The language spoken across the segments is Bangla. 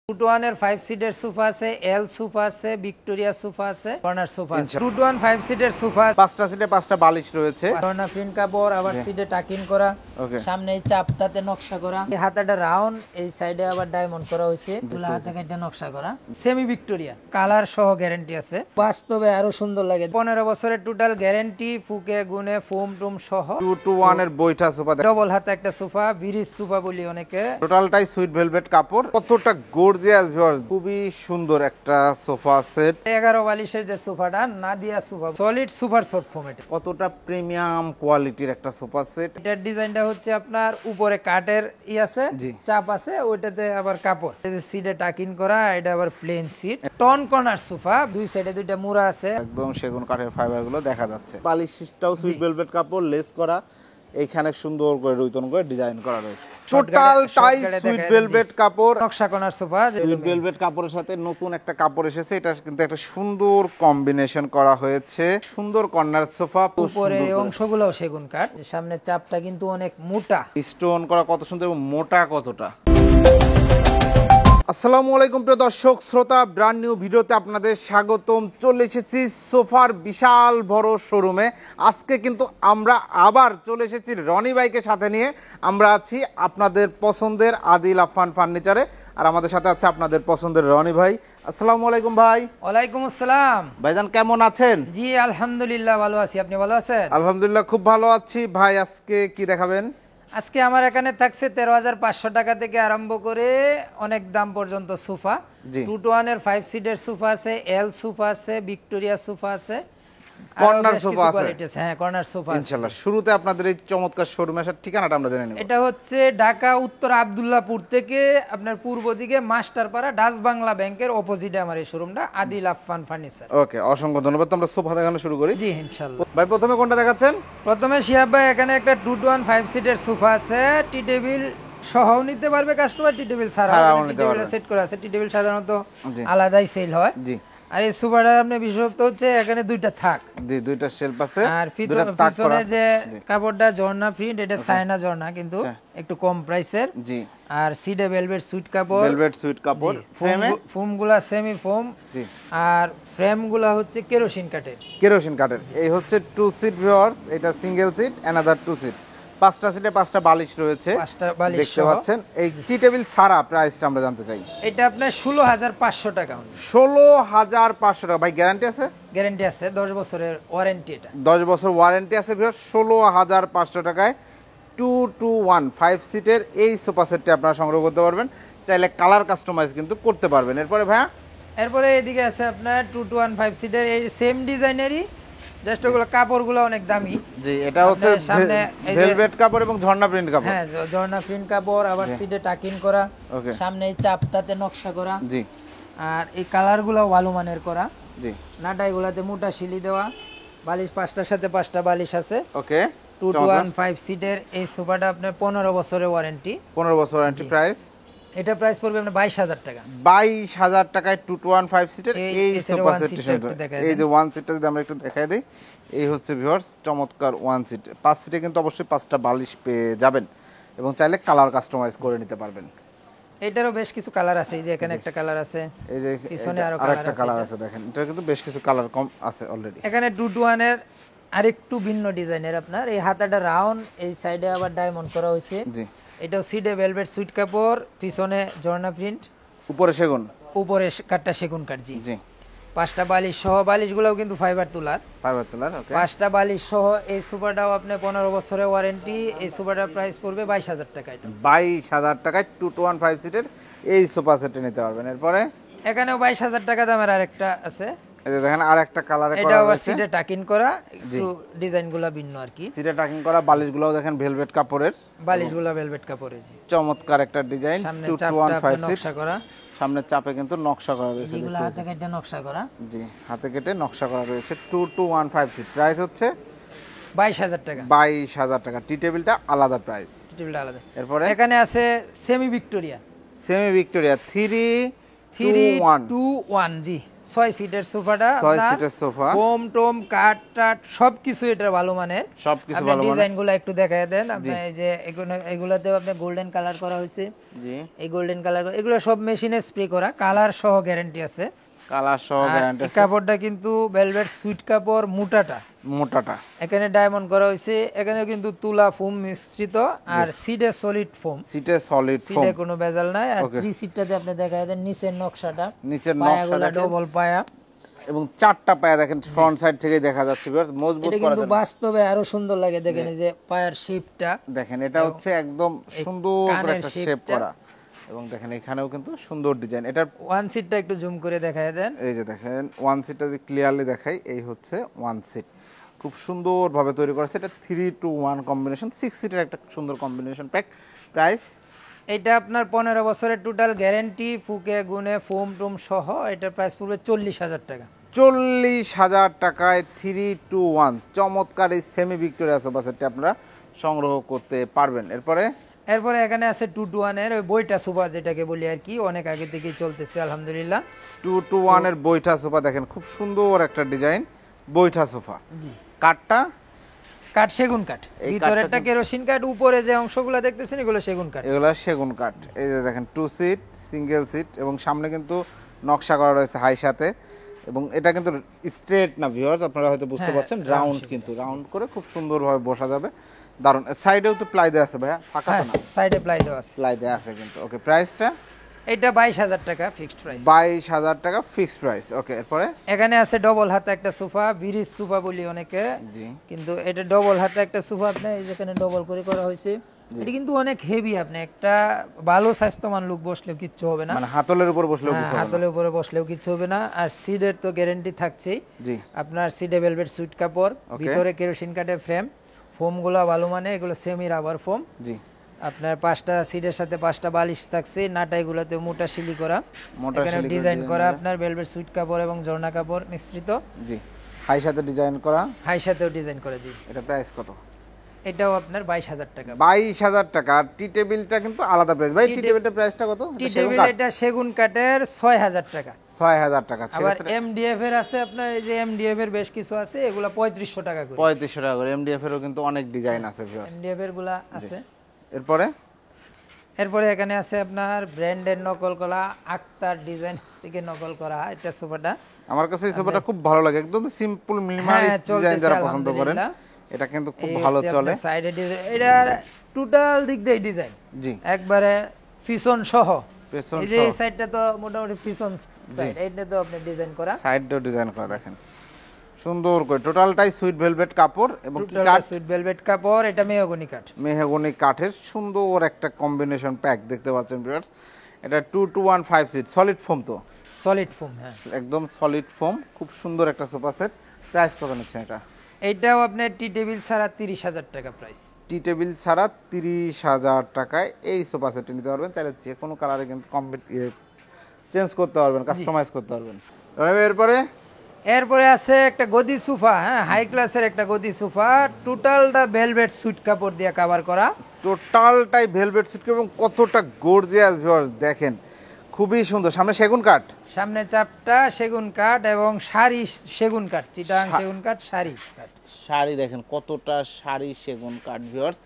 2-1 এর 5 সিটের সোফা আছে, এল সোফা আছে, ভিক্টোরিয়া সোফা আছে, কর্নার সোফা আছে। 2-1 5 সিটের সোফা, পাঁচটা সিটে পাঁচটা বালিশ রয়েছে, কর্নার প্রিন্ট কাপড়, আবার সিটে টাকিং করা, সামনে এই চাপটাতে নকশা করা, এই হাতাটা রাউন্ড, এই সাইডে আবার ডায়মন্ড করা হয়েছে, দুলা হাতে কাটে নকশা করা, সেমি ভিক্টোরিয়া কালার সহ গ্যারান্টি আছে। বাস্তবে আরো সুন্দর লাগে। 15 বছরের টোটাল গ্যারান্টি, ফুকে গুনে ফোম টুম সহ। 2-1 এর বইটা সোফা, ডবল হাতে একটা সোফা, ব্রিজ সোফা বলি অনেকে। টোটালটাই সুইট ভেলভেট কাপড়, কতটা গর্জিয়াস ভিউয়ার্স, খুবই সুন্দর একটা সোফা সেট। 11 বালিশের যে সোফাটা, Nadia sofa, solid super soft ফোমের, কতটা প্রিমিয়াম কোয়ালিটির একটা সোফা সেট। এটার ডিজাইনটা হচ্ছে আপনার উপরে কাঠের আছে, চাপ আছে, ওইটাতে আবার কাপড়, সিটে টাকিং করা, এটা আবার প্লেন সিট, টন কর্নার সোফা, দুই সাইডে দুইটা মুড়া আছে, একদম সেগুন কাঠের ফাইবার গুলো দেখা যাচ্ছে। বালিশটাও সুইট ভেলভেট কাপড়, লেস করা, এইখানে সুন্দর করে রুইতন করে ডিজাইন করা রয়েছে। টোটাল টাই সুইট ভেলভেট কাপড়, নকশা কর্নার সোফা। সুইট ভেলভেট কাপড়ের সাথে নতুন একটা কাপড় এসেছে, এটা কিন্তু একটা সুন্দর কম্বিনেশন করা হয়েছে। সুন্দর কর্নার সোফা, উপরে অংশগুলোও সেগুন কাঠ, সামনে চাপটা কিন্তু অনেক মোটা, স্টোন করা কত সুন্দর এবং মোটা কতটা। আসসালামু আলাইকুম প্রিয় দর্শক শ্রোতা, ব্র্যান্ড নিউ ভিডিওতে আপনাদের স্বাগতম। চলে এসেছি সোফার বিশাল বড় শোরুমে। আজকে কিন্তু আমরা আবার চলে এসেছি রনি ভাইকে সাথে নিয়ে। আমরা আছি আপনাদের পছন্দের আদিল আফফান ফার্নিচারে, আর আমাদের সাথে আছে আপনাদের পছন্দের রনি ভাই। আসসালামু আলাইকুম ভাই। ওয়ালাইকুম আসসালাম ভাইজান, কেমন আছেন? জি আলহামদুলিল্লাহ ভালো আছি, আপনি ভালো আছেন? আলহামদুলিল্লাহ খুব ভালো আছি। ভাই আজকে কি দেখাবেন? আজকে আমার এখানে থাকছে 13,500 টাকা থেকে আরম্ভ করে অনেক দাম পর্যন্ত সোফা। 2-1 এর 5 সিটের সোফা আছে, এল সোফা আছে, ভিক্টোরিয়া সোফা আছে, কর্নার সোফা আছে। হ্যাঁ, কর্নার সোফা আছে ইনশাআল্লাহ। শুরুতে আপনাদের এই চমৎকার শোরুমের ঠিকানাটা আমরা জেনে নেব। এটা হচ্ছে ঢাকা উত্তর আব্দুল্লাহপুর থেকে আপনার পূর্ব দিকে মাস্টারপাড়া ডাচ বাংলা ব্যাংকের অপোজিটে আমার এই শোরুমটা, আদিল আফফান ফার্নিচার। ওকে, অসংখ্য ধন্যবাদ। আমরা সোফা দেখানো শুরু করি। জি ইনশাআল্লাহ। ভাই প্রথমে কোনটা দেখাচ্ছেন? প্রথমে শিহাব ভাই, এখানে একটা 2-1 5 সিটের সোফা আছে, টি টেবিল সহও নিতে পারবে কাস্টমার, টি টেবিল ছাড়াও নিতে পারবে। সেট করা আছে, টি টেবিল সাধারণত আলাদাই সেল হয়। জি। আর এই সোফাটার আপনি বিশেষত্ব হচ্ছে এখানে দুইটা থাক, জি, দুইটা শেলফ আছে, আর পিছনে যে কাপড়টা ঝর্ণা প্রিন্ট, এটা চায়না ঝর্ণা, কিন্তু একটু কম প্রাইসের। জি। আর সিডে ভেলভেট সুইট কাপড়, ভেলভেট সুইট কাপড়, ফোমগুলা সেমি ফোম। জি। আর ফ্রেমগুলা হচ্ছে কেরোসিন কাঠের। কেরোসিন কাঠের। এই হচ্ছে 2 সিট ভিউয়ার্স, এটা সিঙ্গেল সিট, অ্যানাদার 2 সিট। পাঁচটা সিটে পাঁচটা বালিশ রয়েছে, দেখতে পাচ্ছেন। এই টি টেবিল ছাড়া প্রাইসটা আমরা জানতে চাই। এটা আপনার 16,500 টাকা। 16,500 টাকা। ভাই গ্যারান্টি আছে? গ্যারান্টি আছে, 10 বছরের ওয়ারেন্টি। এটা 10 বছর ওয়ারেন্টি আছে ভিউয়ার্স। 16,500 টাকায় 2-1 5 সিটের এই সোফা সেটটি আপনারা সংগ্রহ করতে পারবেন। চাইলে কালার কাস্টমাইজ কিন্তু করতে পারবেন। এরপরে ভাইয়া, এরপরে এদিকে আছে আপনার 2-1 5 সিটের এই সেম ডিজাইনেরই, জাস্ট ওগুলো কাপড়গুলো অনেক দামি। জি, এটা হচ্ছে ভেলভেট কাপড় এবং ঝর্ণা প্রিন্ট কাপড়। হ্যাঁ, ঝর্ণা প্রিন্ট কাপড়, আবার সিটে টাকিং করা, সামনে এই চাপটাতে নকশা করা। জি। আর এই কালারগুলো ভালো মানের করা। জি। নাটাইগুলোতে মোটা শিলি দেওয়া, বালিশ পাঁচটার সাথে পাঁচটা বালিশ আছে। ওকে। 2-1 5 সিটের এই সোফাটা আপনার 15 বছরের ওয়ারেন্টি। 15 বছর ওয়ারেন্টি। প্রাইস? এটা প্রাইস পড়বে আপনার 22,000 টাকা। 22,000 টাকায় 2-1 5 সিটের এই সোফা সেটটি। এই যে 1 সিটটা যদি আমরা একটু দেখাই দেই, এই হচ্ছে ভিউয়ার্স চমৎকার 1 সিট। 5 সিটে কিন্তু অবশ্যই 5টা বালিশ পেয়ে যাবেন এবং চাইলে কালার কাস্টমাইজ করে নিতে পারবেন। এটারও বেশ কিছু কালার আছে, এই যে এখানে একটা কালার আছে, এই যে পিছনে আরেকটা কালার আছে, দেখেন এটা কিন্তু বেশ কিছু কালার কম আছে অলরেডি। এখানে 2-1 এর আরেকটু ভিন্ন ডিজাইনের আপনার এই হাতাটা রাউন্ড, এই সাইডে আবার ডায়মন্ড করা হয়েছে। জি। এটাও সিডে ভেলভেট সুইট কাপড়, পিছনে ঝর্ণা প্রিন্ট, উপরে সেগুন, উপরে কাঠটা সেগুন কাঠ। জি। জি। পাঁচটা বালিশ সহ, বালিশগুলোও কিন্তু ফাইবার তোলার। ওকে। পাঁচটা বালিশ সহ এই সোফাটাও আপনি 15 বছরের ওয়ারেন্টি। এই সোফাটার প্রাইস পড়বে 22,000 টাকা। এটা 22,000 টাকায় 2-1 5 সিটের এই সোফা সেটটি নিতে পারবেন। এরপরে এখানেও 22,000 টাকা দামের আরেকটা আছে, এই যে দেখেন আরেকটা কালারে করা আছে, এটা আবার সিটে টাকিং করা, একটু ডিজাইনগুলো ভিন্ন আর কি। সিটে টাকিং করা, বালিশগুলোও দেখেন ভেলভেট কাপড়ের, বালিশগুলো ভেলভেট কাপড়ের। জি। চমৎকার একটা ডিজাইন। 2-1 5 সিট, নকশা করা, সামনে চাপে কিন্তু নকশা করা রয়েছে, যেগুলো হাতে কেটে নকশা করা। জি, হাতে কেটে নকশা করা রয়েছে। 2-1 5 সিট, প্রাইস হচ্ছে 22,000 টাকা। 22,000 টাকা। টি টেবিলটা আলাদা প্রাইস, টি টেবিলটা আলাদা। এরপরে এখানে আছে সেমি ভিক্টোরিয়া। Semi Victoria 3-2-1। জি, 6 সিটের সোফাটা 6 সিটের সোফা, ফোম টোম কাঠ টাট সবকিছু এটা ভালো মানের। সবকিছু আপনি ভালো মানের। ডিজাইনগুলো একটু দেখায় দেন। আপনি এই যে এগুলাতেও আপনি গোল্ডেন কালার করা হয়েছে। জি, এই গোল্ডেন কালার এগুলো সব মেশিনে স্প্রে করা, কালার সহ গ্যারান্টি আছে। কালার সহ গ্যারান্টি এই আছে। কাপড়টা কিন্তু ভেলভেট সুইট কাপড়, মোটাটা এখানে ডায়মন্ড করা হয়েছে। এখানে কিন্তু তুলা ফোম মিশ্রিত আর সিডে সলিড ফোম, সিটে সলিড ফোম, সিডে কোনো ভেজাল নাই। আর 3 সিটটাতে আপনি দেখায় দেন নিচের নকশাটা, নিচের পায়াগুলো নকশাটা ডবল পায়া এবং 4টা পায়া দেখেন ফ্রন্ট সাইড থেকে দেখা যাচ্ছে ভিউয়ার্স, মজবুত এটা করা কিন্তু যায়। বাস্তবে আরো সুন্দর লাগে, দেখেন এই যে পায়ের শেপটা দেখেন এটা হচ্ছে একদম সুন্দর করে কানের একটা শেপ শেপটা। করা এবং দেখেন এখানেও কিন্তু সুন্দর ডিজাইন। এটার ওয়ান সিটটা একটু জুম করে দেখায় দেন। এই যে দেখেন ওয়ান সিটটা যদি ক্লিয়ারলি দেখাই, এই হচ্ছে ওয়ান সিট, খুব সুন্দরভাবে তৈরি করেছে। এটা 3-to-1 কম্বিনেশন, 6 সিটের একটা সুন্দর কম্বিনেশন প্যাক। প্রাইস এটা আপনার 15 বছরের টোটাল গ্যারান্টি, ফুকে গুনে ফোম টোম সহ এটার প্রাইস পড়বে 40,000 টাকা। 40,000 টাকায় 3-to-1 চমৎকার এই সেমি ভিক্টোরিয়া সোফা সেটটি আপনারা সংগ্রহ করতে পারবেন। এরপরে এখানে আছে 2-to-1 এর ওই বইটা সোফা যেটাকে বলি আর কি, অনেক আগে থেকেই চলতেছে আলহামদুলিল্লাহ। 2-to-1 এর বৈঠা সোফা দেখেন খুব সুন্দর একটা ডিজাইন, বৈঠা সোফা। জি, কাঠটা কাঠ সেগুন কাঠ, এই ভিতরেরটা কাঠটা কেরোসিন কাঠ, উপরে যে অংশগুলো দেখতেছেন এগুলো সেগুন কাঠ। এগুলো সেগুন কাঠ। এই যে দেখেন 2 সিট, সিঙ্গেল সিট এবং সামনে কিন্তু নকশা করা রয়েছে হাই সাথে, এবং এটা কিন্তু স্ট্রেট না ভিউয়ার্স, আপনারা হয়তো বুঝতে পারছেন, রাউন্ড, কিন্তু রাউন্ড করে খুব সুন্দরভাবে বসা যাবে, দারুণ। সাইডেও তো প্লাই দেওয়া আছে ভাইয়া, ফাঁকা তো না? সাইডে প্লাই দেওয়া আছে। প্লাই দেওয়া আছে কিন্তু। ওকে, প্রাইসটা এটা 22,000 টাকা ফিক্সড প্রাইস। 22,000 টাকা ফিক্সড প্রাইস। ওকে, এরপরে এখানে আছে ডবল হাতে একটা সোফা, ব্রিজ সোফা বলি অনেকে, জি, কিন্তু এটা ডবল হাতে একটা সোফা, আপনি এই যেখানে ডবল করে করা হয়েছে। এটা কিন্তু অনেক হেভি, আপনি একটা ভালো স্বাস্থ্যবান লোক বসলেও কিচ্ছু হবে না, মানে হাতলের উপর বসলেও হ্যাঁ, কিছু হবে না। হাতলের উপরে বসলেও কিচ্ছু হবে না। আর সিডের তো গ্যারান্টি থাকছেই। জি, আপনার সিডে ভেলভেট সুইট কাপড়, ভিতরে কেরোসিন কাঠের ফ্রেম, ফোমগুলো ভালো মানে, এগুলো সেমি রাবার ফোম। জি, আপনার 5টা সিটের সাথে 5টা বালিশ থাকছে, নাটাইগুলোতে মোটা শিলি করা, মোটা এখানে শিলি করে ডিজাইন design করা করা। আপনার ভেলভেট সুইট কাপড় এবং ঝর্ণা কাপড় মিশ্রিত, জি, হাই সাথে ডিজাইন করা। হাই সাথেও ডিজাইন করে। জি, এটা প্রাইস কত? এটাও আপনার 22,000 টাকা। 22,000 টাকা। আর টি টেবিলটা কিন্তু আলাদা প্রাইস ভাই, টি টেবিলটার প্রাইসটা কত? টি টেবিল এটা সেগুন কাঠের 6,000 টাকা। 6,000 টাকা। আবার এমডিএফ এর আছে আপনার, এই যে এমডিএফ এর বেশ কিছু আছে, এগুলা 3500 টাকা করে। 3500 টাকা করে। এমডিএফ এরও কিন্তু অনেক ডিজাইন আছে ভিউয়ার্স। এমডিএফ এর গুলা আছে। এরপরে এখানে আছে আপনার ব্র্যান্ডের নকল করা, আক্তার ডিজাইন থেকে নকল করা এটা সোফাটা। আমার কাছে এই সোফাটা খুব ভালো লাগে, একদম সিম্পল মিনিমালিস্ট ডিজাইন যারা পছন্দ করেন, এটা কিন্তু খুব ভালো চলে। সাইডে ডিজাইন, এটার টোটাল দিক দিয়ে ডিজাইন জি, একবারে পিছন সহ। পেছন এই যে এই সাইডটা তো মোটামুটি পিছন সাইড, এইটা তো আপনি ডিজাইন করা, সাইডটাও ডিজাইন করা দেখেন সুন্দর করে। টোটালটাই সুইট ভেলভেট কাপড় এবং কি টোটাল কাঠ? সুইট ভেলভেট কাপড়, এটা মেহগনি কাঠ। মেহগনি কাঠের সুন্দর একটা কম্বিনেশন প্যাক দেখতে পাচ্ছেন ভিউয়ার্স। এটা 2-to-1 5 সিট সলিড ফোম, তো সলিড ফোম, হ্যাঁ একদম সলিড ফোম, খুব সুন্দর একটা সোফা সেট। প্রাইস কত নিচ্ছেন এটা? এইটাও আপনার টি টেবিল ছাড়া 30,000 টাকা প্রাইস। টি টেবিল ছাড়া 30,000 টাকায় এই সোফা সেটটি নিতে পারবেন। চাইলে যে কোনো কালারে কিন্তু চেঞ্জ করতে পারবেন, কাস্টমাইজ করতে পারবেন। এরপরে আছে একটা গদি সোফা, হ্যাঁ হাই ক্লাসের একটা গদি সোফা, টোটালটা ভেলভেট সুইট কাপড় দিয়ে কভার করা, টোটালটাই ভেলভেট সিট এবং কতটা গর্জিয়াস ভিউয়ার্স দেখেন, খুবই সুন্দর। সামনে সেগুন কাঠ, সামনে চাপটা সেগুন কাঠ এবং শাড়ি সেগুন কাঠ, চিটাং সেগুন কাঠ, শাড়ি কাঠ। শাড়ি দেখেন কতটা শাড়ি সেগুন কাঠ ভিউয়ার্স,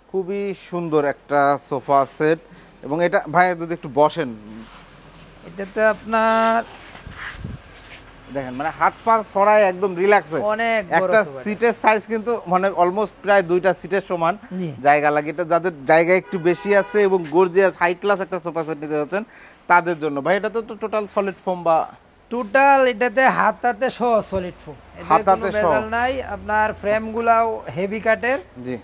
খুবই সুন্দর একটা সোফা সেট। এবং এটা ভাই যদি একটু বসেন, এটাতে আপনার দেখেন মানে হাত পা ছড়ায় একদম রিল্যাক্সে। অনেক বড় একটা সোফা। সিটের সাইজ কিন্তু মানে অলমোস্ট প্রায় 2টা সিটের সমান জি। জায়গা লাগে। এটা যাদের জায়গা একটু বেশি আছে এবং গর্জিয়াস হাই ক্লাস একটা সোফা সেট নিতে যাচ্ছেন তাদের জন্য ভাই, এটা তো টোটাল সলিড ফোম বা টোটাল এটাতে হাতাতে সহ সলিড ফোম, হাতাতে সহ নাই। আপনার ফ্রেমগুলাও হেভি কাঠের। জি,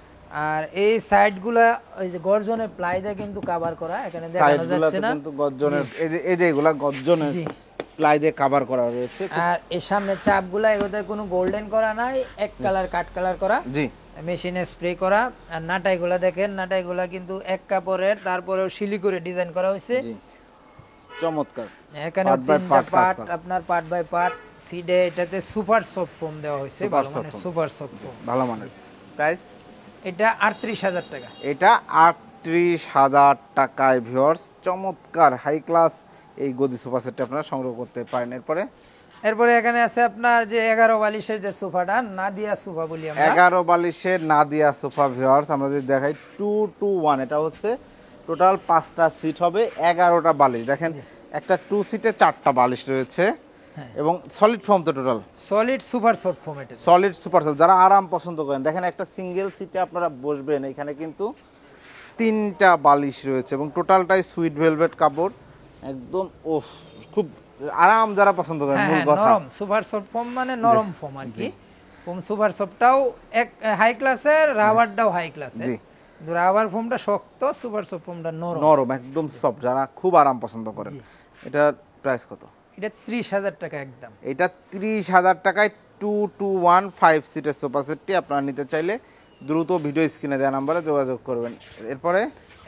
আর এই সাইডগুলা ওই যে গর্জনের প্লাই দিয়ে কিন্তু কভার করা, এখানে দেখানো যাচ্ছে না কিন্তু গর্জনের এই যে এগুলা গর্জনের জি। প্লাই দিয়ে কভার করা রয়েছে। আর এর সামনে চাপগুলা এগুলোতে কোনো গোল্ডেন করা নাই, এক কালার কাট কালার করা, জি, মেশিনে স্প্রে করা। আর নাটাইগুলা দেখেন, নাটাইগুলা কিন্তু এক কাপড়ের, তারপরেও শিলি করে ডিজাইন করা হয়েছে। জি, চমৎকার। এখানে Part by তিনটা part কাজ পার্ট, করা। আপনার পার্ট বাই পার্ট। সিডে এটাতে সুপার সফট ফোম দেওয়া হয়েছে, Super ভালো soft মানের foam। Super soft foam. ভালো মানের। প্রাইস এটা 38,000 টাকা। এটা 38,000 টাকায় ভিউয়ার্স, চমৎকার হাই ক্লাস এই গদি সোফা সেটটা আপনারা সংগ্রহ করতে পারেন। এরপরে এখানে আছে আপনার যে 11 বালিশের যে সোফাটা, নাদিয়া সোফা বলি আমরা। 11 বালিশের নাদিয়া সোফা ভিউয়ার্স, আমরা যদি দেখাই 2 to 1, এটা হচ্ছে টোটাল 5টা সিট হবে, 11টা বালিশ। দেখেন একটা 2 সিটে 4টা বালিশ রয়েছে এবং সলিড ফোম তো total solid super soft foam. এটা সলিড সুপার সফট, যারা আরাম পছন্দ করেন। দেখেন একটা সিঙ্গেল সিটে আপনারা বসবেন, এখানে কিন্তু 3টা বালিশ রয়েছে এবং টোটালটাই সুইট ভেলভেট কাপড়, একদম ওফ খুব আরাম যারা পছন্দ করেন। মূল কথা নরম সুপার সফট ফোম মানে নরম ফোম আর কি। ফোম সুপার সফটটাও এক হাই ক্লাসের, রাবারটাও হাই ক্লাসের। জি, রাবার ফোমটা শক্ত, সুপার সফট ফোমটা নরম নরম একদম সফট, যারা খুব আরাম পছন্দ করেন। এটার প্রাইস কত? এটা 30,000 টাকা একদম। এটা 30,000 টাকায় 2 to 1 5 সিটের সোফা সেটটি আপনারা নিতে চাইলে দ্রুত ভিডিও স্ক্রিনে দেওয়া নাম্বারে যোগাযোগ করবেন।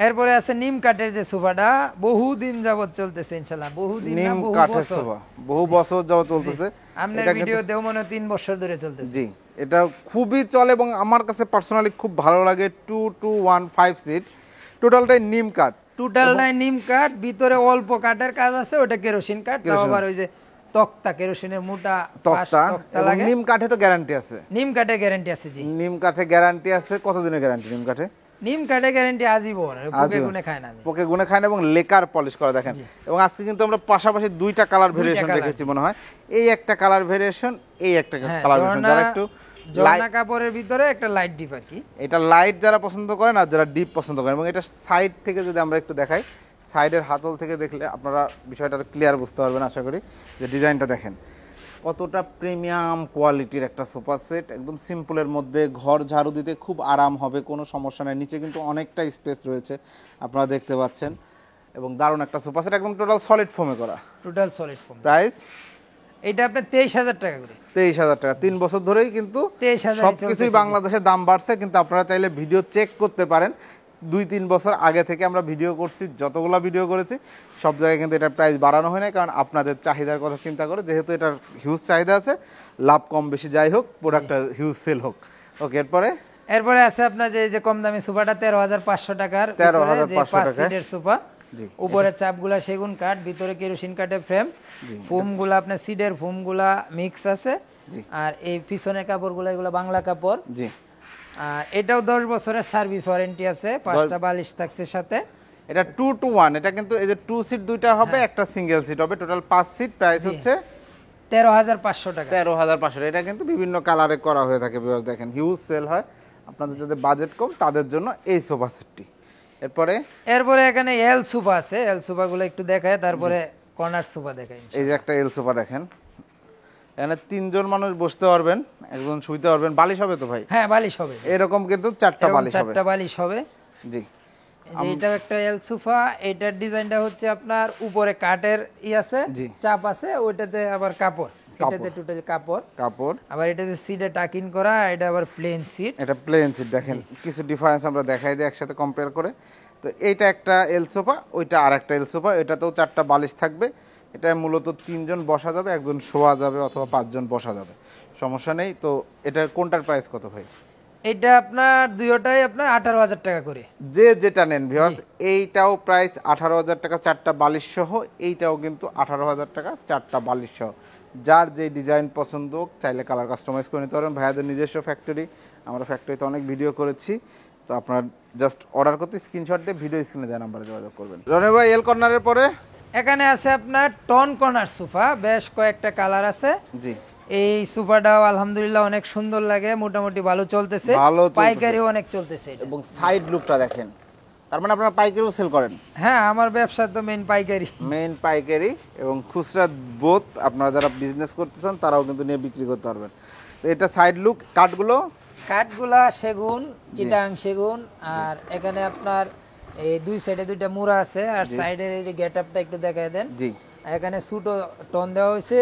এরপরে আছে নিম কাঠের যে সোফাটা, বহুদিন যাবত চলতেছে ইনশাআল্লাহ, বহুদিন না নিম বহু কাঠের বছর। সোফা বহু বছর যাবত চলতেছে। আপনার ভিডিও দেও মনে হয় 3 বছর ধরে চলতেছে। জি, এটা খুবই চলে এবং আমার কাছে পার্সোনালি খুব ভালো লাগে। 2 to 1 5 সিট, টোটালটাই নিম কাঠ। টোটালটাই নিম কাঠ, ভিতরে অল্প কাঠের কাজ আছে, ওটা কেরোসিন কাঠ। তাও আবার ওই যে তক্তা, কেরোসিনের মোটা তক্তা লাগে। নিম কাঠে তো গ্যারান্টি আছে? নিম কাঠে গ্যারান্টি আছে জি। নিম কাঠে গ্যারান্টি আছে। কতদিনের গ্যারান্টি নিম কাঠে? নিম কাঠে গ্যারান্টি আজীবন, পোকে গুনে খায় না। পোকে গুনে খায় না এবং লেকার পলিশ করা। দেখেন, এবং আজকে কিন্তু আমরা পাশাপাশি 2টা কালার ভেরিয়েশন দেখেছি মনে হয়। এই একটা কালার ভেরিয়েশন, এই একটা কালার ভেরিয়েশন, যারা একটু জর্না কাপড়ের ভিতরে একটা লাইট ডিপ আর কি। এটা লাইট যারা পছন্দ করেন আর যারা ডিপ পছন্দ করেন। এবং এটা সাইড থেকে যদি আমরা একটু দেখাই, সাইডের হাতল থেকে দেখলে আপনারা বিষয়টা ক্লিয়ার বুঝতে পারবেন আশা করি। যে ডিজাইনটা দেখেন কতটা প্রিমিয়াম কোয়ালিটির একটা সোফা সেট, একদম সিম্পলের মধ্যে ঘর ঝাড়ু দিতে খুব আরাম হবে, কোনো সমস্যা নেই। নিচে কিন্তু অনেকটা স্পেস রয়েছে আপনারা দেখতে পাচ্ছেন, এবং দারুণ একটা সোফা সেট, একদম টোটাল সলিড ফোমে করা। Total solid foam. প্রাইস এটা আপনার 23,000 টাকা করে। 23,000 টাকা। 3 বছর ধরেই কিন্তু 23,000 সবকিছুই বাংলাদেশে দাম বাড়ছে, কিন্তু আপনারা চাইলে ভিডিও চেক করতে পারেন। 2-3 বছর আগে থেকে আমরা ভিডিও করছি, যতগুলো ভিডিও করেছি সব জায়গায় কিন্তু এটার প্রাইস বাড়ানো হয় না, কারণ আপনাদের চাহিদার কথা চিন্তা করে। যেহেতু এটার হিউজ চাহিদা আছে, লাভ কম বেশি যাই হোক, প্রোডাক্টটা হিউজ সেল হোক। ওকে, এরপরে আছে আপনার যে কম দামি সোফাটা 13,500 টাকার। 13,500 টাকা সিটের সোফা। উপরে চাপগুলা সেগুন কাঠ, ভিতরে কেরোসিন কাঠের ফ্রেম। ফোমগুলা আপনার সিডের ফোমগুলা মিক্স আছে, আর এই পিছনের কাপড়গুলা এগুলা বাংলা কাপড়। জি, আর এটাও 10 বছরের সার্ভিস ওয়ারেন্টি আছে, 5টা বালিশ থাকছে সাথে। এটা 2 to 1, এটা কিন্তু এই যে 2 সিট 2টা হবে, একটা সিঙ্গেল সিট হবে, টোটাল 5 সিট। প্রাইস হচ্ছে 13,500 টাকা। 13,500। এটা কিন্তু বিভিন্ন কালারে করা হয়ে থাকে। দেখেন হিউজ সেল হয়। আপনাদের যাদের বাজেট কম তাদের জন্য এই সোফা সেটটি। এরপরে এখানে এল সোফা আছে, এল সোফাগুলো একটু দেখায়, তারপরে কর্নার সোফা দেখাই। এই যে একটা এল সোফা দেখেন, এখানে 3 জন মানুষ বসতে পারবেন, একজন শুইতে পারবেন। বালিশ হবে তো ভাই? হ্যাঁ, বালিশ হবে। এরকম কিন্তু 4টা বালিশ হবে। 4টা বালিশ হবে জি। এটা একটা এল সোফা। এটার ডিজাইনটা হচ্ছে আপনার উপরে কাঠের আছে, চাপ আছে, ওইটাতে আবার কাপড়। এটাতে টোটাল কাপড়। আবার এটাতে সিটে টাকিং করা, এটা আবার প্লেন সিট। এটা প্লেন সিট। দেখেন কিছু ডিফারেন্স আমরা দেখাই দিই একসাথে কম্পেয়ার করে। তো এইটা একটা এল সোফা, ওইটা আরেকটা এল সোফা। এটাতেও 4টা বালিশ থাকবে। এটা মূলত 3 জন বসা যাবে, একজন শোয়া যাবে, অথবা 5 জন বসা যাবে, সমস্যা নেই। তো এটা কোনটার প্রাইস কত ভাই? এটা আপনার দুইটাই আপনার 18,000 টাকা করে। যে যেটা নেন ভিউয়ার্স, এইটাও প্রাইস 18,000 টাকা 4টা বালিশ সহ, এইটাও কিন্তু 18,000 টাকা 4টা বালিশ সহ। যার যে ডিজাইন পছন্দ চাইলে কালার কাস্টমাইজ করে নিতে পারবেন। ভাইয়াদের নিজস্ব ফ্যাক্টরি, আমরা ফ্যাক্টরিতে অনেক ভিডিও করেছি। তো আপনারা জাস্ট অর্ডার করতে স্ক্রিনশট দিয়ে ভিডিও স্ক্রিনে দেওয়া নাম্বারে যোগাযোগ করবেন। রনি ভাই, এল কর্নারের পরে এখানে আছে আপনার টন কর্নার সোফা, বেশ কয়েকটা কালার আছে। জি, এই সোফাটাও আলহামদুলিল্লাহ অনেক সুন্দর লাগে, মোটামুটি ভালো চলতেছে, পাইকারিও অনেক চলতেছে। এবং সাইড লুকটা দেখেন, তার মানে আপনারা পাইকারিও সেল করেন? হ্যাঁ, আমার ব্যবসা তো মেইন পাইকারি এবং খুচরা বোথ। আপনারা যারা বিজনেস করতেছেন তারাও কিন্তু নিয়ে বিক্রি করতে পারবেন। তো এটা সাইড লুক। কাঠগুলা সেগুন, চিটাং সেগুন। আর এখানে আপনার এই দুই সাইডে 2টা মুড়া আছে, আর সাইডের এই যে গেটআপটা একটু দেখায় দেন। জি, এখানে ছোট টোন দেওয়া হয়েছে,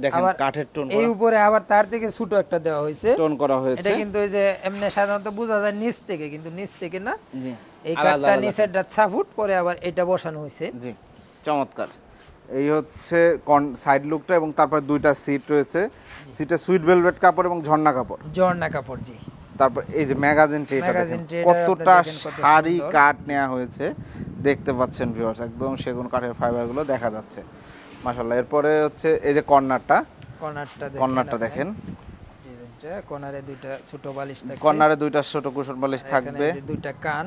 দেখেন কাঠের টোন। এই উপরে আবার তার থেকে ছোট একটা দেওয়া হয়েছে, টোন করা হয়েছে। এটা কিন্তু ওই যে এমনি সাধারণত বোঝা যায় নিচ থেকে, কিন্তু নিচ থেকে না। জি, এই কাঠটা নিচেরটা 6 ফুট পরে আবার এটা বসানো হয়েছে। জি, চমৎকার। এই হচ্ছে সাইড লুকটা। এবং তারপর 2টা সিট রয়েছে, সিটে সুইট ভেলভেট কাপড় এবং ঝর্ণা কাপড়। জি, তারপর এই যে ম্যাগাজিন ট্রেটা কতটা সারি কাঠ নেওয়া হয়েছে দেখতে পাচ্ছেন ভিউয়ার্স, একদম সেগুন কাঠের ফাইবারগুলো দেখা যাচ্ছে। মাশাআল্লাহ। এরপরে হচ্ছে এই যে কর্নারটা দেখেন, ডিজাইনটা কর্নারে দুইটা ছোট বালিশ থাকছে, কর্নারে দুইটা ছোট কুশন বালিশ থাকবে, এখানে দুইটা কান,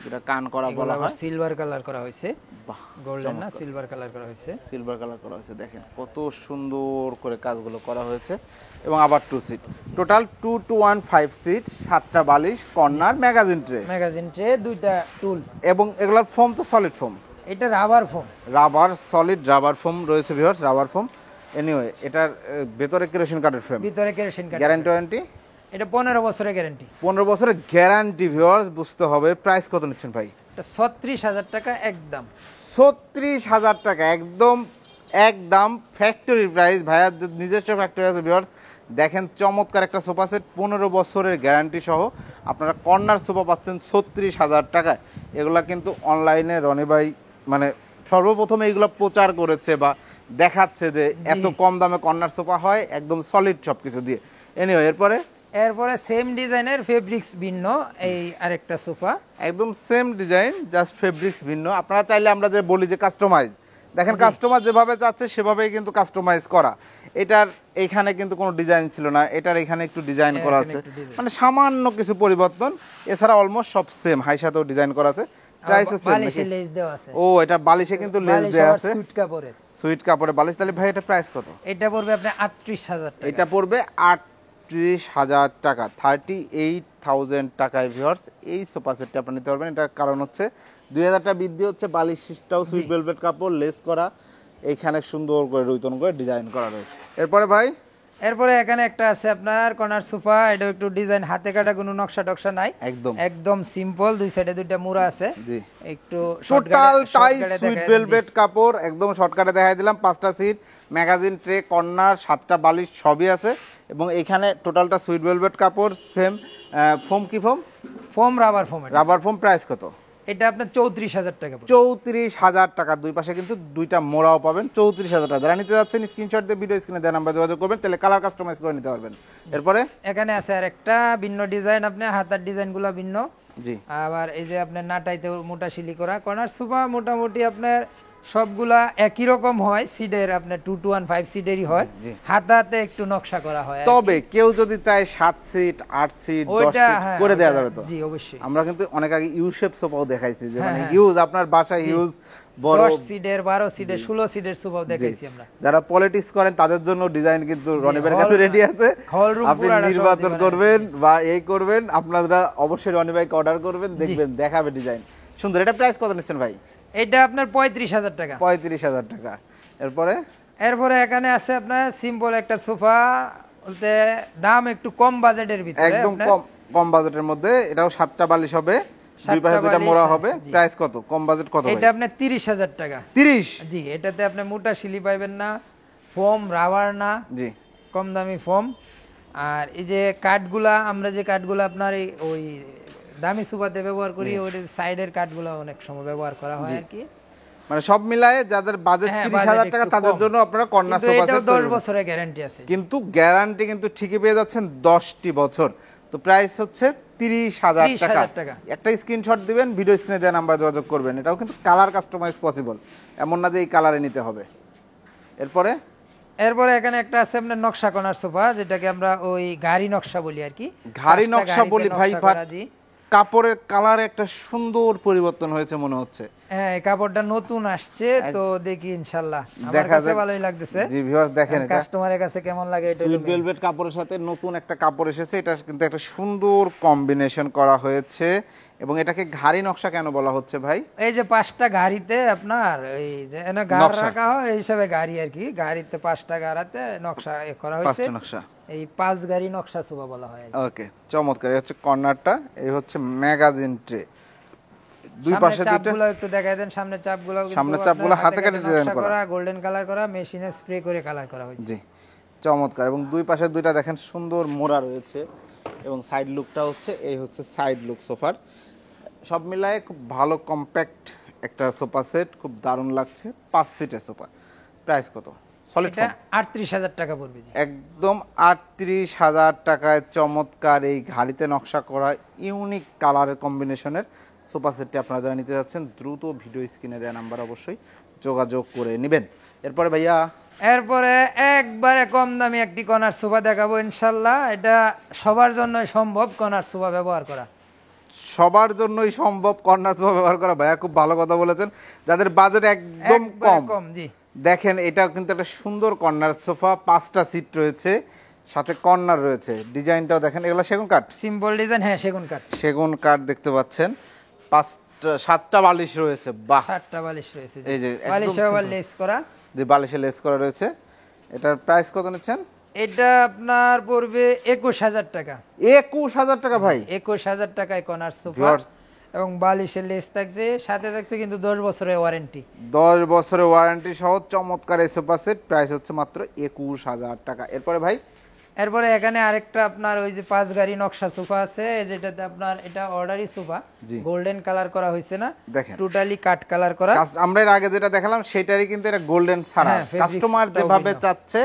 দুইটা কান করা বলা হয়, সিলভার কালার করা হয়েছে, বাহ গোল্ডেন না সিলভার কালার করা হয়েছে, সিলভার কালার করা হয়েছে। দেখেন কত সুন্দর করে কাজগুলো করা হয়েছে। এবং আবার 2 সিট, টোটাল 2 to 1 5 সিট, 7টা বালিশ, কর্নার, ম্যাগাজিন ট্রে, দুইটা টুল। এবং এগুলোর ফোম তো সলিড ফোম, এটা rubber foam, solid rubber foam রয়েছে ভিউয়ার্স, রাবার ফোম। এনিওয়ে এটার ভেতরে কেরোসিন কাঠের ফ্রেম, গ্যারান্টি ওয়ারেন্টি এটা 15 বছরের গ্যারান্টি, 15 বছরের গ্যারান্টি ভিউয়ার্স, বুঝতে হবে। প্রাইস কত নিচ্ছেন ভাই? এটা 36,000 টাকা একদম, 36,000 টাকা একদম ফ্যাক্টরি প্রাইস। ভাইয়ার নিজস্ব ফ্যাক্টরি আছে ভিউয়ার্স। দেখেন চমৎকার একটা সোফা সেট, 15 বছরের গ্যারান্টি সহ আপনারা কর্নার সোফা পাচ্ছেন 36,000 টাকায়। এগুলা কিন্তু অনলাইনে রনি ভাই মানে সর্বপ্রথম এইগুলো প্রচার করেছে বা দেখাচ্ছে যে এত কম দামে কর্নার সোফা হয়, একদম সলিড সবকিছু দিয়ে। এনিওয়ে এরপরে সেম ডিজাইনের ফেব্রিক্স ভিন্ন, এই আরেকটা সোফা একদম সেম ডিজাইন, জাস্ট ফেব্রিক্স ভিন্ন। আপনারা চাইলে আমরা যে বলি যে কাস্টমাইজ, দেখেন কাস্টমার যেভাবে চাচ্ছে সেভাবেই কিন্তু কাস্টমাইজ করা। এটার এইখানে কিন্তু কোনো ডিজাইন ছিল না, এটার এখানে একটু ডিজাইন করা আছে, মানে সামান্য কিছু পরিবর্তন, এছাড়া অলমোস্ট সব সেম। হাই সাথেও ডিজাইন করা আছে, প্রাইসও সেম। বালিশে লেস দেওয়া আছে। ও এটা বালিশে কিন্তু লেস দেওয়া আছে, সুইট কাপড়ে বালিশ। তাহলে ভাই এটা প্রাইস কত? এটা পড়বে আপনি 38,000 টাকা। এটা পড়বে 38,000 টাকা, 38,000 টাকায় ভিউয়ার্স এই সোফা সেটটা আপনি নিতে পারবেন। এটার কারণ হচ্ছে 2000 টাকা বৃদ্ধি হচ্ছে, বালিশটাও সুইট ভেলভেট কাপড়, লেস করা, এইখানে সুন্দর করে রুইতন করে ডিজাইন করা রয়েছে। এরপরে এখানে একটা আছে আপনার কর্নার সোফা, এটা একটু ডিজাইন হাতে কাটা, কোনো নকশা টকশা নাই, একদম সিম্পল, দুই সাইডে দুইটা মুড়া আছে, জি একটু টোটাল টাই সুইট ভেলভেট কাপড়, একদম শর্টকাটে দেখাই দিলাম। 5টা সিট, ম্যাগাজিন ট্রে, কর্নার, 7টা বালিশ সবই আছে। এবং এখানে টোটালটা সুইট ভেলভেট কাপড়, সেম ফোম। কি ফোম? Rubber foam. প্রাইস কত? এটা আপনার 34,000 টাকা। 34,000 টাকা। দুই পাশে কিন্তু দুইটা মোড়াও পাবেন, 34,000 টাকা। যারা নিতে যাচ্ছেন স্ক্রিনশট দিয়ে ভিডিও স্ক্রিনে দেওয়া নাম্বার যোগাযোগ করবেন, তাহলে কালার কাস্টমাইজ করে নিতে পারবেন। এরপরে এখানে আছে আরেকটা ভিন্ন ডিজাইন, আপনার হাতার ডিজাইনগুলো ভিন্ন, জি। আবার এই যে আপনার নাটাইতে মোটা শিলি করা কর্নার সোফা, মোটামুটি আপনার সবগুলা একই রকম হয়, সিডের আপনার 2 to 1 5 সিডেরই হয়, হাতাতে একটু নকশা করা হয়। তবে কেউ যদি চায় 7 সিট 8 সিট 10 সিট করে দেওয়া যাবে তো? জি অবশ্যই। আমরা কিন্তু অনেক আগে ইউ শেপ সোফাও দেখাইছি, যে মানে হিউজ, আপনার বাসায় হিউজ বড় 10 সিটের 12 সিটের 16 সিটের সোফাও দেখাইছি আমরা। যারা পলিটিক্স করেন তাদের জন্য ডিজাইন কিন্তু রনিবের কাছে রেডি আছে। আপনি নির্বাচন করবেন বা এই করবেন, আপনারা অবশ্যই রনি ভাইকে অর্ডার করবেন, দেখবেন দেখাবে ডিজাইন সুন্দর। এটা প্রাইস কত নিচ্ছেন ভাই? এটা আপনার 35,000 টাকা। 35,000 টাকা। এরপরে এখানে আছে আপনার সিম্পল একটা সোফা, বলতে দাম একটু কম বাজেটের ভিতরে, একদম কম বাজেটের মধ্যে। এটাও 7টা বালিশ হবে, দুই পাশে দুইটা মোড়া হবে। প্রাইস কত? কম বাজেট কত? এটা আপনার 30,000 টাকা। 30? জি। এটাতে আপনি মোটা শিলি পাইবেন না, ফোম রাবার না, জি কম দামি ফোম। আর এই যে কাঠগুলা, আমরা যে কাঠগুলা আপনার ওই দামি সোফাতে ব্যবহার করি, ওই সাইডের কাঠগুলো অনেক সময় ব্যবহার করা হয় আর কি। মানে সব মিলায়ে যাদের বাজেট 30,000 টাকা তাদের জন্য আপনারা কর্নার সোফা সেট, 10 বছরের গ্যারান্টি আছে। কিন্তু গ্যারান্টি কিন্তু ঠিকই পেয়ে যাচ্ছেন 10টি বছর। তো প্রাইস হচ্ছে 30,000 টাকা। একটা স্ক্রিনশট দিবেন, ভিডিও স্ক্রিনে দেওয়া নাম্বার যোগাযোগ করবেন। এটাও কিন্তু কালার কাস্টমাইজ পসিবল, এমন না যে এই কালারে নিতে হবে। এরপরে এখানে একটা আছে আপনার নকশা কর্নার সোফা, যেটাকে আমরা ওই গাড়ি নকশা বলি আর কি। গাড়ি নকশা বলি ভাই, কাপড়ের কালারে একটা সুন্দর পরিবর্তন হয়েছে মনে হচ্ছে। হ্যাঁ, এই কাপড়টা নতুন আসছে, তো দেখি ইনশাআল্লাহ, আমার কাছে ভালোই লাগতেছে। জি ভিউয়ার্স দেখেন এটা কাস্টমারের কাছে কেমন লাগে। এটা সুইট ভেলভেট কাপড়ের সাথে নতুন একটা কাপড় এসেছে, এটা কিন্তু একটা সুন্দর কম্বিনেশন করা হয়েছে। এবং এটাকে ঘাড়ি নকশা কেন বলা হচ্ছে ভাই? এই যে 5টা গাড়িতে আপনার এই যে এনে গাড় রাখা হয়, এই হিসাবে গাড়ি আর কি, গাড়িতে 5টা গাড়াতে নকশা করা হয়েছে, 5টা নকশা, এই 5 গাড়ি নকশা সোফা বলা হয়। ওকে, চমৎকার। এই হচ্ছে কর্নারটা, এই হচ্ছে ম্যাগাজিন ট্রে। দুই পাশে দুটো চাপগুলো একটু দেখায় দেন। সামনের চাপগুলো হাতে কেটে ডিজাইন করা, গোল্ডেন কালার করা, মেশিনে স্প্রে করে কালার করা হয়েছে। জি চমৎকার। এবং দুই পাশে দুইটা দেখেন সুন্দর মোড়া রয়েছে। এবং সাইড লুকটা হচ্ছে এই হচ্ছে সাইড লুক সোফার। সব মিলায়ে খুব ভালো কম্প্যাক্ট একটা সোফা সেট, খুব দারুণ লাগছে। 5 সিটের সোফা। প্রাইস কত? সলিড এটা 38,000 টাকা পড়বে। একদম 38,000 টাকায় চমৎকার এই ঘাড়িতে নকশা করা ইউনিক কালারের কম্বিনেশনের সোফা সেটটি আপনারা যারা নিতে যাচ্ছেন, দ্রুত ভিডিও স্ক্রিনে দেওয়া নাম্বার অবশ্যই যোগাযোগ করে নেবেন। এরপরে ভাইয়া এরপরে একবারে কম দামি একটি কর্নার সোফা দেখাবো ইনশাল্লাহ। এটা সবার জন্যই সম্ভব কর্নার সোফা ব্যবহার করা, সবার জন্যই সম্ভব কর্নার সোফা ব্যবহার করা। ভাইয়া খুব ভালো কথা বলেছেন, যাদের বাজেট একদম কম। জি দেখেন এটাও কিন্তু একটা সুন্দর কর্নার সোফা, 5টা সিট রয়েছে, সাথে কর্নার রয়েছে। ডিজাইনটাও দেখেন, এগুলো সেগুন কাঠ, সিম্পল ডিজাইন। হ্যাঁ সেগুন কাঠ, সেগুন কাঠ দেখতে পাচ্ছেন। 7টা বালিশ রয়েছে। বাহ, 7টা বালিশ রয়েছে। এই যে বালিশে আবার লেস করা, যে বালিশে লেস করা রয়েছে। এটার প্রাইস কত নিচ্ছেন? এটা আপনার পড়বে 21,000 টাকা। 21,000 টাকা ভাই? 21,000 টাকায় কর্নার সোফা, এবং বালিশের লেস থাকছে, সাথে থাকছে কিন্তু 10 বছরের ওয়ারেন্টি। 10 বছরের ওয়ারেন্টি সহ চমৎকার এই সোফা সেট, প্রাইস হচ্ছে মাত্র 21,000 টাকা। এরপরে ভাই, এরপরে এখানে আরেকটা আপনার ওই যে 5 গাড়ি নকশা সোফা আছে, যেটাতে আপনার এটা অর্ডারি সোফা, গোল্ডেন কালার করা হয়েছে না, দেখেন টোটালি কাট কালার করা। আমরা এর আগে যেটা দেখালাম সেটারই কিন্তু এটা গোল্ডেন ছাড়া, কাস্টমার যেভাবে চাচ্ছে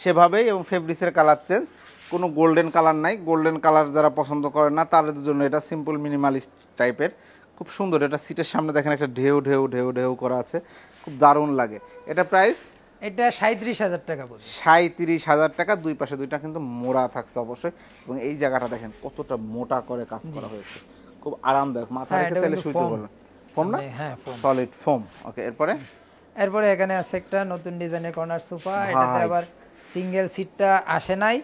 সেভাবেই, এবং ফেব্রিক্সের কালার চেঞ্জ, কোনো গোল্ডেন কালার নাই। গোল্ডেন কালার যারা পছন্দ করে না তাদের জন্য এটা সিম্পল মিনিমালিস্ট টাইপের, খুব সুন্দর। এটা সিটের সামনে দেখেন একটা ঢেউ ঢেউ ঢেউ ঢেউ করা আছে, খুব দারুণ লাগে। এটা প্রাইস? এটা 37,000 টাকা পড়বে। 37,000 টাকা। দুই পাশে দুইটা কিন্তু মোড়া থাকছে অবশ্যই, এবং এই জায়গাটা দেখেন কতটা মোটা করে কাজ করা হয়েছে, খুব আরামদায়ক। মাথা রেখে চাইলে শুইতে পারবেন। ফোম না? হ্যাঁ ফোম, সলিড ফোম। ওকে, এরপরে এখানে আছে একটা নতুন ডিজাইনের কর্নার সোফা। এটাতে আবার সিঙ্গেল সিটটা আসে নাই,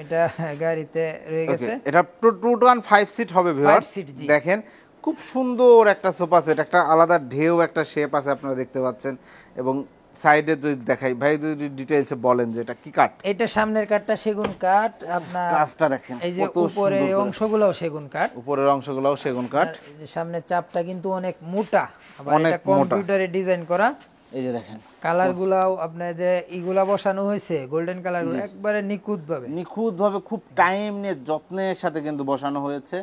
এটা গাড়িতে রয়ে গেছে। এটা 2-1-5 সিট হবে ভিউয়ার্স। দেখেন খুব সুন্দর একটা সোফা সেট, একটা আলাদা ঢেউ একটা শেপ আছে আপনারা দেখতে পাচ্ছেন। এবং সাইডে যদি দেখাই ভাই, যদি ডিটেইলসে বলেন যে এটা কি কাঠ? এটা সামনের কাঠটা সেগুন কাঠ, আপনার কাজটা দেখেন, এই যে উপরের অংশগুলোও সেগুন কাঠ, উপরের অংশগুলোও সেগুন কাঠ। এই যে সামনের চাপটা কিন্তু অনেক মোটা, আবার এটা কম্পিউটারে ডিজাইন করা। এই যে দেখেন কালারগুলাও আপনার যে ইগুলা বসানো হয়েছে গোল্ডেন কালারগুলো একবারে নিখুঁতভাবে খুব টাইম নিয়ে যত্নের সাথে কিন্তু বসানো হয়েছে।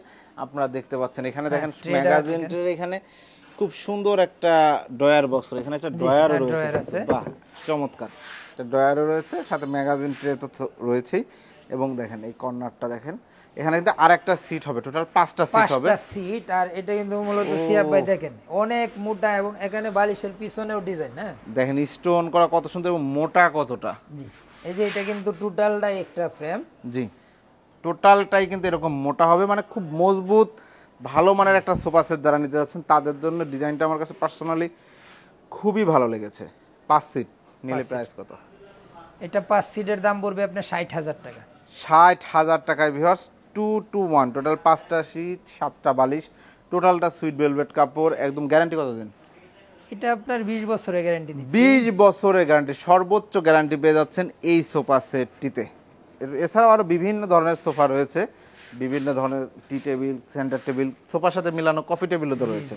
আপনারা দেখতে পাচ্ছেন এখানে দেখেন ম্যাগাজিনটার এখানে খুব সুন্দর একটা ড্রয়ার বক্স, এখানে একটা ড্রয়ারও রয়েছে। বাহ, চমৎকার। একটা ড্রয়ারও রয়েছে, সাথে ম্যাগাজিন ট্রে তো রয়েছেই। এবং দেখেন এই কর্নারটা দেখেন, এখানে কিন্তু আরেকটা সিট হবে, টোটাল 5টা সিট হবে। 5টা সিট। আর এটা কিন্তু মূলত সিয়াব ভাই দেখেন অনেক মোটা, এবং এখানে বালিশের পিছনেও ডিজাইন। হ্যাঁ দেখেন স্টোন করা কত সুন্দর, এবং মোটা কতটা। জি, এই যে এটা কিন্তু টোটালটাই একটা ফ্রেম। জি, টোটালটাই কিন্তু এরকম মোটা হবে, মানে খুব মজবুত ভালো মানের একটা সোফা সেট যারা নিতে যাচ্ছেন তাদের জন্য ডিজাইনটা আমার কাছে পার্সোনালি খুবই ভালো লেগেছে। 5 সিট নিলে প্রাইস কত? এটা 5 সিটের দাম পড়বে আপনার 60,000 টাকা। 60,000 টাকায় ভিউয়ার্স। 2-1 টোটাল 5টা সিট, 7টা বালিশ, টোটালটা সুইট ভেলভেট কাপড়। একদম গ্যারান্টি কতদিন? এটা আপনার 20 বছরের গ্যারান্টি দিচ্ছি। 20 বছরের গ্যারান্টি, সর্বোচ্চ গ্যারান্টি পেয়ে যাচ্ছেন এই সোফা সেটটিতে। এছাড়াও আরো বিভিন্ন ধরনের সোফা রয়েছে, বিভিন্ন ধরনের টি টেবিল, সেন্টার টেবিল, সোফার সাথে মিলানো কফি টেবিলও তো রয়েছে।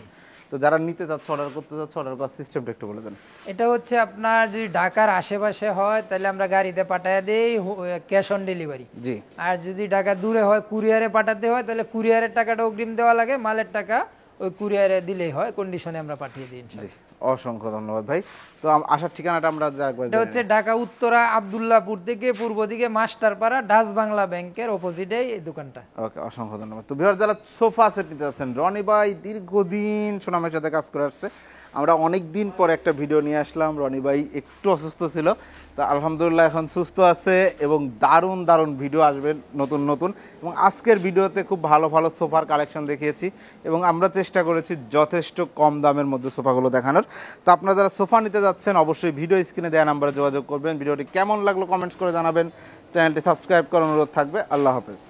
তো যারা নিতে চাচ্ছে, অর্ডার করতে চাচ্ছে, অর্ডার করার সিস্টেমটা একটু বলে দেন। এটা হচ্ছে আপনার যদি ঢাকার আশেপাশে হয় তাহলে আমরা গাড়িতে পাঠিয়ে দেই, ক্যাশ অন ডেলিভারি। জি। আর যদি ঢাকা দূরে হয়, কুরিয়ারে পাঠাতে হয়, তাহলে কুরিয়ারের টাকাটা অগ্রিম দেওয়া লাগে, মালের টাকা ওই কুরিয়ারে দিলেই হয়, কন্ডিশনে আমরা পাঠিয়ে দিই ইনশাআল্লাহ। অসংখ্য ধন্যবাদ ভাই। তো আসার ঠিকানাটা আমরা এটা হচ্ছে ঢাকা উত্তরা আব্দুল্লাহপুর থেকে পূর্ব দিকে মাস্টারপাড়া ডাচ বাংলা ব্যাংকের অপোজিটে এই দোকানটা। ওকে, অসংখ্য ধন্যবাদ। তো ভিউয়ার যারা সোফা সেট নিতে যাচ্ছেন, রনি ভাই দীর্ঘদিন সুনামের সাথে কাজ করে আসছে। আমরা অনেক দিন পর একটা ভিডিও নিয়ে আসলাম। রনি ভাই একটু অসুস্থ ছিল, তো আলহামদুলিল্লাহ এখন সুস্থ আছে, এবং দারুণ দারুণ ভিডিও আসবে নতুন নতুন। এবং আজকের ভিডিওতে খুব ভালো ভালো সোফার কালেকশন দেখিয়েছি, এবং আমরা চেষ্টা করেছি যথেষ্ট কম দামের মধ্যে সোফাগুলো দেখানোর। তো আপনারা যারা সোফা নিতে যাচ্ছেন অবশ্যই ভিডিও স্ক্রিনে দেওয়া নাম্বারে যোগাযোগ করবেন। ভিডিওটি কেমন লাগলো কমেন্টস করে জানাবেন। চ্যানেলটি সাবস্ক্রাইব করার অনুরোধ থাকবে। আল্লাহ হাফেজ।